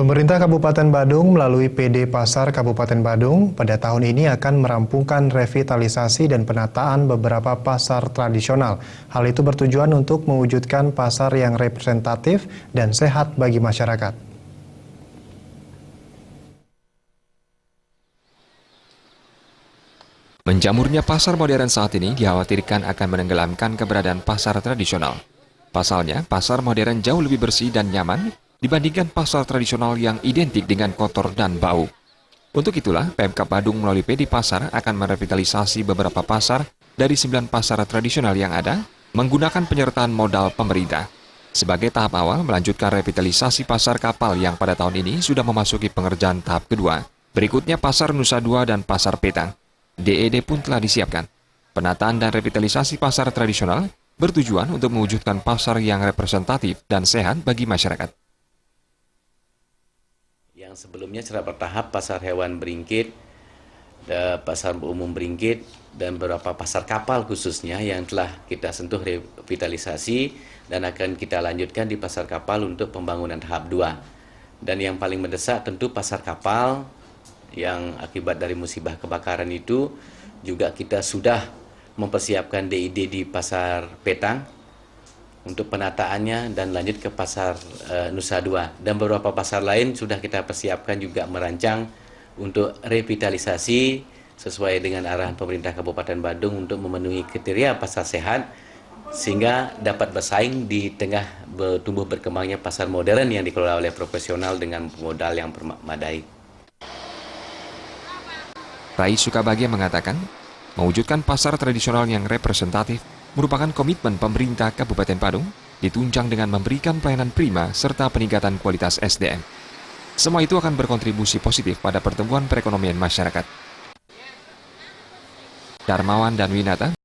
Pemerintah Kabupaten Badung melalui PD Pasar Kabupaten Badung pada tahun ini akan merampungkan revitalisasi dan penataan beberapa pasar tradisional. Hal itu bertujuan untuk mewujudkan pasar yang representatif dan sehat bagi masyarakat. Menjamurnya pasar modern saat ini dikhawatirkan akan menenggelamkan keberadaan pasar tradisional. Pasalnya, pasar modern jauh lebih bersih dan nyaman dibandingkan pasar tradisional yang identik dengan kotor dan bau. Untuk itulah, Pemkab Badung melalui PD Pasar akan merevitalisasi beberapa pasar dari 9 pasar tradisional yang ada menggunakan penyertaan modal pemerintah. Sebagai tahap awal, melanjutkan revitalisasi pasar kapal yang pada tahun ini sudah memasuki pengerjaan tahap kedua. Berikutnya pasar Nusa Dua dan pasar Petang. DED pun telah disiapkan. Penataan dan revitalisasi pasar tradisional bertujuan untuk mewujudkan pasar yang representatif dan sehat bagi masyarakat. Yang sebelumnya secara bertahap pasar hewan Beringkit, pasar umum Beringkit, dan beberapa pasar kapal khususnya yang telah kita sentuh revitalisasi dan akan kita lanjutkan di pasar kapal untuk pembangunan tahap 2. Dan yang paling mendesak tentu pasar kapal yang akibat dari musibah kebakaran itu juga kita sudah mempersiapkan DID di pasar Petang untuk penataannya dan lanjut ke pasar Nusa Dua. Dan beberapa pasar lain sudah kita persiapkan juga merancang untuk revitalisasi sesuai dengan arahan pemerintah Kabupaten Badung untuk memenuhi kriteria pasar sehat sehingga dapat bersaing di tengah tumbuh berkembangnya pasar modern yang dikelola oleh profesional dengan modal yang memadai. Rai Sukabagia mengatakan, mewujudkan pasar tradisional yang representatif merupakan komitmen pemerintah Kabupaten Badung, ditunjang dengan memberikan pelayanan prima serta peningkatan kualitas SDM. Semua itu akan berkontribusi positif pada pertumbuhan perekonomian masyarakat. Darmawan dan Winata